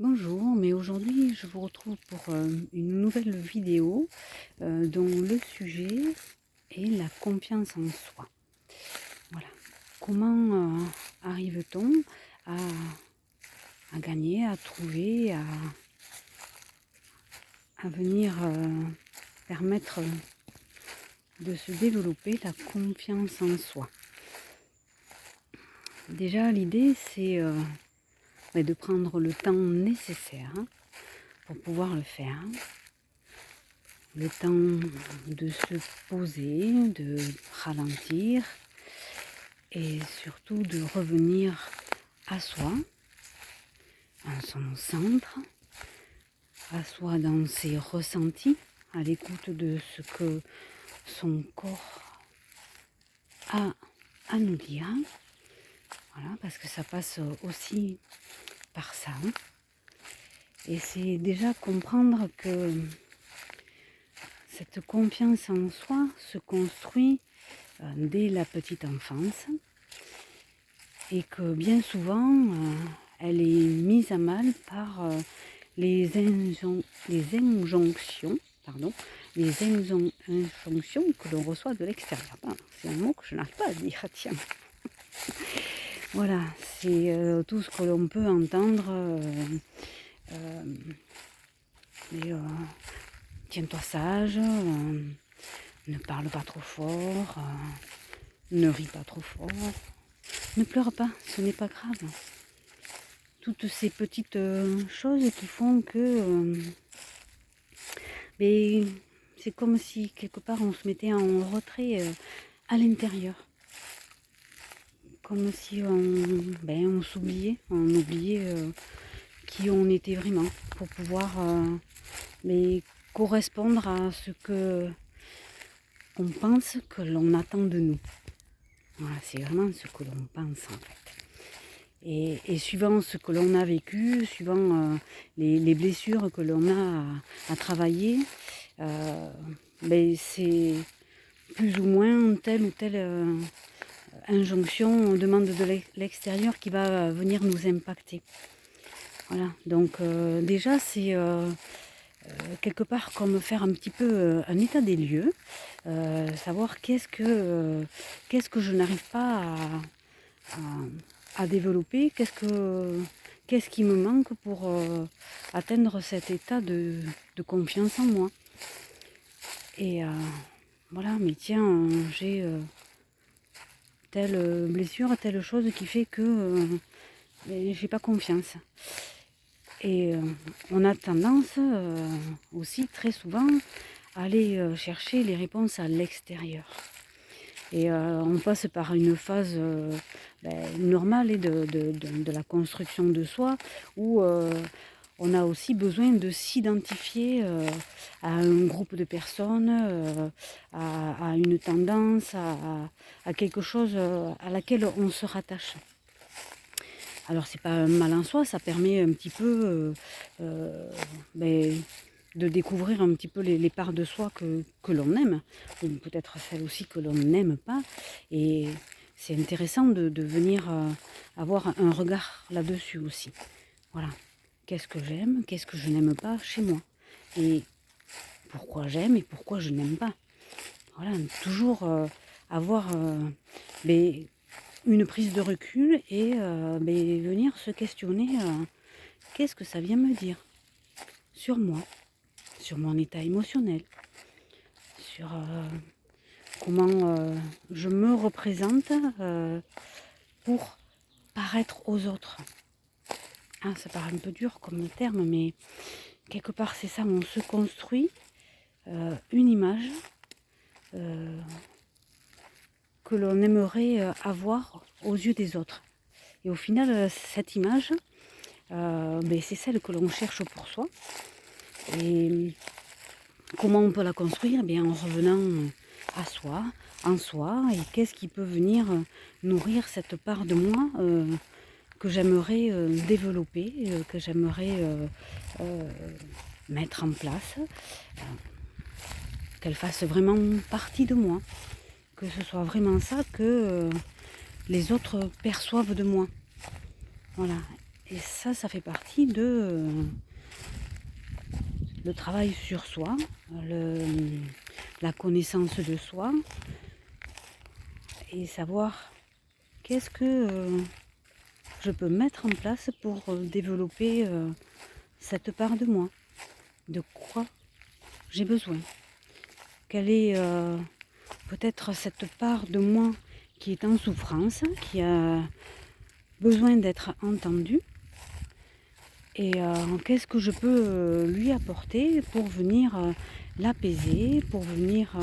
Bonjour, mais aujourd'hui je vous retrouve pour une nouvelle vidéo dont le sujet est la confiance en soi. Voilà. Comment arrive-t-on à, à gagner, à trouver, à venir permettre de se développer la confiance en soi? Déjà, l'idée c'est de prendre le temps nécessaire pour pouvoir le faire. Le temps de se poser, de ralentir et surtout de revenir à soi, à son centre, à soi dans ses ressentis, à l'écoute de ce que son corps a à nous dire. Voilà, parce que ça passe aussi par ça. Et c'est déjà comprendre que cette confiance en soi se construit dès la petite enfance et que bien souvent elle est mise à mal par les injonctions que l'on reçoit de l'extérieur. Ah, c'est un mot que je n'arrive pas à dire, tiens. Voilà, c'est tout ce que l'on peut entendre. Tiens-toi sage, ne parle pas trop fort, ne ris pas trop fort, ne pleure pas, ce n'est pas grave. Toutes ces petites choses qui font que c'est comme si quelque part on se mettait en retrait à l'intérieur. Comme si on s'oubliait, on oubliait qui on était vraiment pour pouvoir correspondre à ce que on pense que l'on attend de nous. Voilà, c'est vraiment ce que l'on pense en fait. Et suivant ce que l'on a vécu, suivant les blessures que l'on a à travailler, c'est plus ou moins telle ou telle injonction, demande de l'extérieur qui va venir nous impacter. Voilà, donc déjà c'est quelque part comme faire un petit peu un état des lieux, savoir qu'est-ce que je n'arrive pas à développer, qu'est-ce qui me manque pour atteindre cet état de confiance en moi. Et voilà, mais tiens, j'ai telle blessure, telle chose qui fait que j'ai pas confiance. Et on a tendance aussi très souvent à aller chercher les réponses à l'extérieur. Et on passe par une phase normale de la construction de soi où on a aussi besoin de s'identifier à un groupe de personnes, à une tendance, à quelque chose à laquelle on se rattache. Alors c'est pas un mal en soi, ça permet un petit peu de découvrir un petit peu les parts de soi que l'on aime, ou peut-être celles aussi que l'on n'aime pas. Et c'est intéressant de venir avoir un regard là-dessus aussi. Voilà, qu'est-ce que j'aime, qu'est-ce que je n'aime pas chez moi, et pourquoi j'aime et pourquoi je n'aime pas. Voilà, toujours avoir une prise de recul et venir se questionner qu'est-ce que ça vient me dire sur moi, sur mon état émotionnel, sur comment je me représente pour paraître aux autres. Ah, ça paraît un peu dur comme terme, mais quelque part c'est ça, on se construit une image que l'on aimerait avoir aux yeux des autres. Et au final, cette image, c'est celle que l'on cherche pour soi. Et comment on peut la construire? En revenant à soi, en soi, et qu'est-ce qui peut venir nourrir cette part de moi que j'aimerais développer, que j'aimerais mettre en place, qu'elle fasse vraiment partie de moi, que ce soit vraiment ça que les autres perçoivent de moi. Voilà. Et ça fait partie de le travail sur soi, la connaissance de soi, et savoir qu'est-ce que je peux mettre en place pour développer cette part de moi, de quoi j'ai besoin. Quelle est peut-être cette part de moi qui est en souffrance, qui a besoin d'être entendue, et qu'est-ce que je peux lui apporter pour venir l'apaiser, pour venir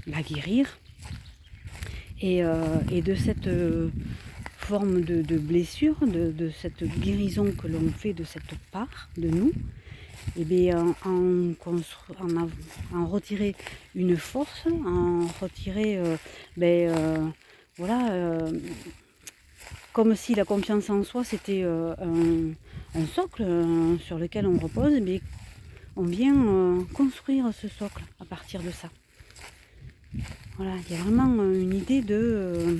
la guérir, et de cette forme de blessure, de cette guérison que l'on fait de cette part de nous, et bien en retirer une force, en retirer voilà, comme si la confiance en soi c'était un socle sur lequel on repose, mais on vient construire ce socle à partir de ça. Voilà, il y a vraiment une idée de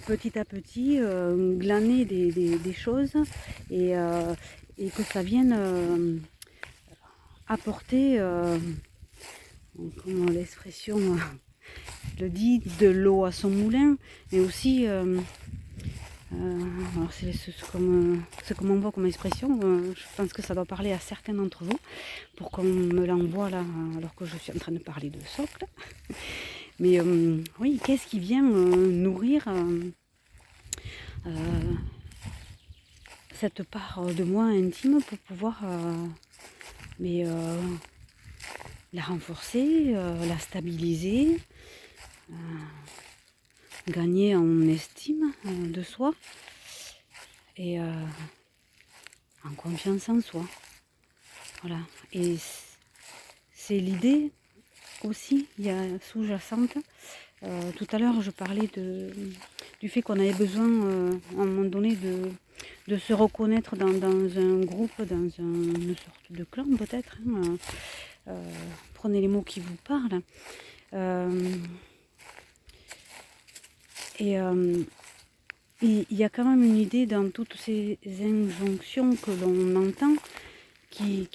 petit à petit glaner des choses, et que ça vienne apporter, comment l'expression le dit, de l'eau à son moulin, mais aussi, alors c'est ce qu'on m'envoie comme expression, je pense que ça doit parler à certains d'entre vous, pour qu'on me l'envoie là, alors que je suis en train de parler de socle. Mais oui, qu'est-ce qui vient nourrir cette part de moi intime pour pouvoir la renforcer, la stabiliser, gagner en estime de soi, et en confiance en soi. Voilà. Et c'est l'idée aussi, il y a sous-jacente. Tout à l'heure, je parlais du fait qu'on avait besoin, à un moment donné, de se reconnaître dans un groupe, dans une sorte de clan peut-être. Prenez les mots qui vous parlent. Et il y a quand même une idée dans toutes ces injonctions que l'on entend qui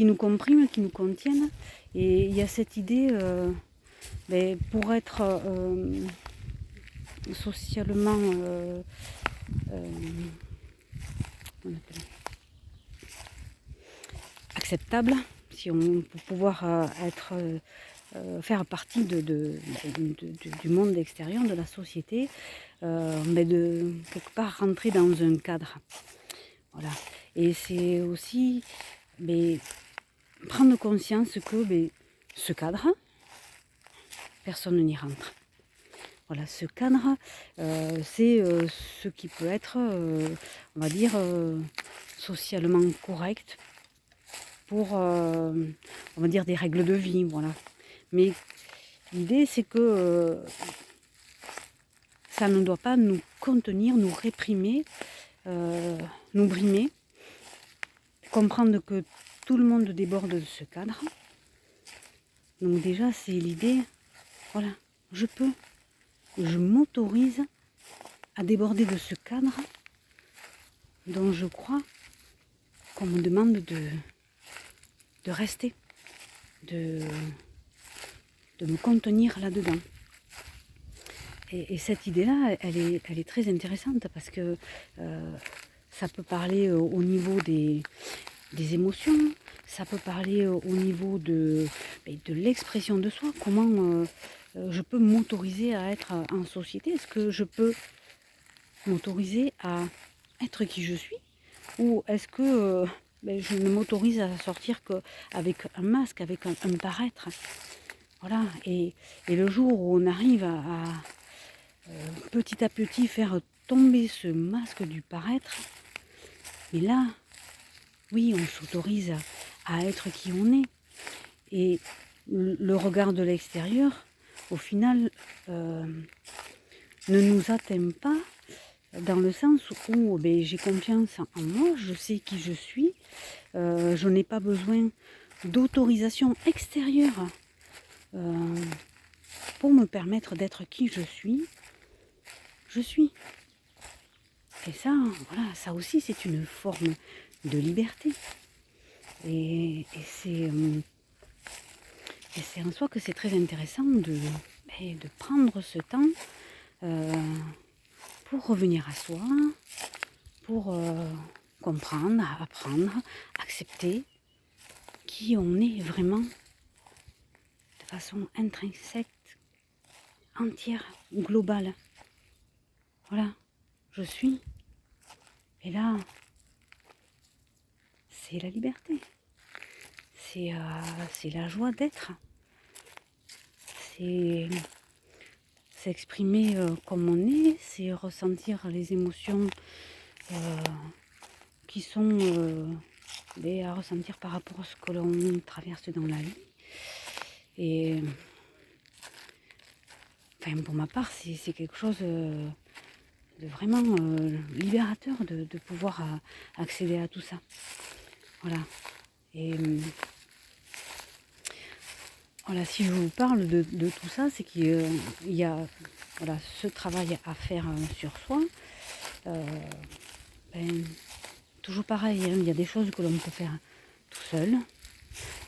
nous compriment, qui nous contiennent. Et il y a cette idée, pour être socialement acceptable, si on, pour pouvoir faire partie du monde extérieur, de la société, mais de quelque part rentrer dans un cadre. Voilà. Et c'est aussi prendre conscience que ce cadre, personne n'y rentre. Voilà, ce cadre, c'est ce qui peut être, on va dire, socialement correct pour, on va dire, des règles de vie. Voilà. Mais l'idée, c'est que ça ne doit pas nous contenir, nous réprimer, nous brimer. Comprendre que tout le monde déborde de ce cadre. Donc déjà, c'est l'idée, voilà, je m'autorise à déborder de ce cadre dont je crois qu'on me demande de rester, de me contenir là-dedans. Et cette idée-là, elle est très intéressante parce que ça peut parler au niveau des émotions, ça peut parler au niveau de l'expression de soi, comment je peux m'autoriser à être en société. Est-ce que je peux m'autoriser à être qui je suis, ou est-ce que je ne m'autorise à sortir qu'avec un masque, avec un paraître. Voilà, et le jour où on arrive à petit à petit faire tomber ce masque du paraître, mais là, oui, on s'autorise à être qui on est. Et le regard de l'extérieur, au final, ne nous atteint pas, dans le sens où j'ai confiance en moi, je sais qui je suis, je n'ai pas besoin d'autorisation extérieure pour me permettre d'être qui je suis. Je suis. Et ça, voilà, ça aussi c'est une forme de liberté. Et c'est en soi que c'est très intéressant de prendre ce temps pour revenir à soi, pour comprendre, apprendre, accepter qui on est vraiment de façon intrinsèque, entière, globale. Voilà, je suis. Et là, c'est la liberté. C'est la joie d'être. C'est s'exprimer comme on est, c'est ressentir les émotions qui sont à ressentir par rapport à ce que l'on traverse dans la vie. Et enfin, pour ma part, c'est quelque chose de vraiment libérateur de pouvoir accéder à tout ça. Voilà. Et voilà, si je vous parle de tout ça, c'est qu'il y a voilà, ce travail à faire sur soi. Toujours pareil, hein, il y a des choses que l'on peut faire tout seul.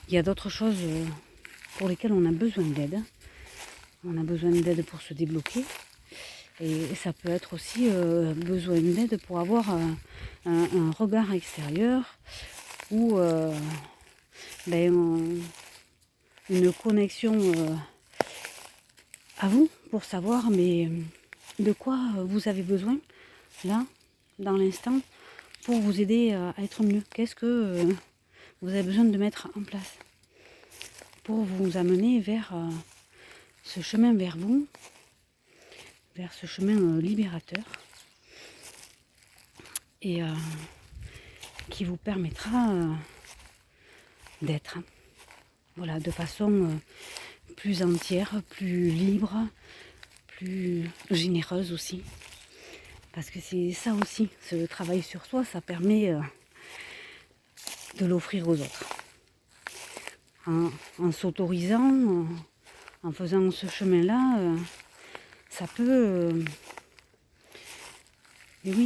Il y a d'autres choses pour lesquelles on a besoin d'aide. On a besoin d'aide pour se débloquer. Et ça peut être aussi besoin d'aide pour avoir un regard extérieur ou une connexion à vous pour savoir mais de quoi vous avez besoin là, dans l'instant, pour vous aider à être mieux. Qu'est-ce que vous avez besoin de mettre en place pour vous amener vers ce chemin vers vous, vers ce chemin libérateur et qui vous permettra d'être, voilà, de façon plus entière, plus libre, plus généreuse aussi. Parce que c'est ça aussi, ce travail sur soi, ça permet de l'offrir aux autres. En s'autorisant, en faisant ce chemin-là, ça peut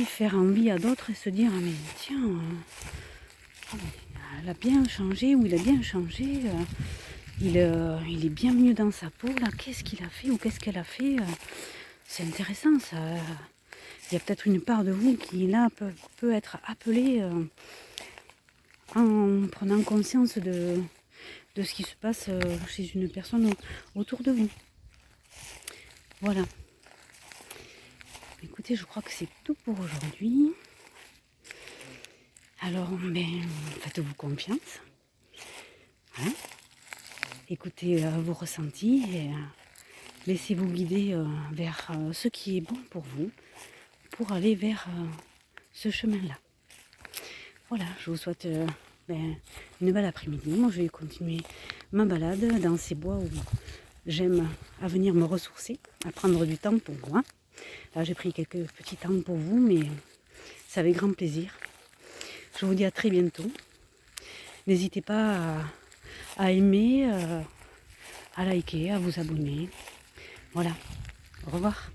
faire envie à d'autres et se dire ah, mais tiens, elle a bien changé ou il a bien changé, il est bien mieux dans sa peau, là, qu'est-ce qu'il a fait ou qu'est-ce qu'elle a fait, c'est intéressant ça. Il y a peut-être une part de vous qui là peut être appelée en prenant conscience de ce qui se passe chez une personne autour de vous. Voilà. Écoutez, je crois que c'est tout pour aujourd'hui. Alors, faites-vous confiance. Hein, écoutez vos ressentis et laissez-vous guider vers ce qui est bon pour vous, pour aller vers ce chemin-là. Voilà, je vous souhaite une belle après-midi. Moi, je vais continuer ma balade dans ces bois où j'aime à venir me ressourcer, à prendre du temps pour moi. Là, j'ai pris quelques petits temps pour vous, mais c'est avec grand plaisir. Je vous dis à très bientôt. N'hésitez pas à aimer, à liker, à vous abonner. Voilà, au revoir.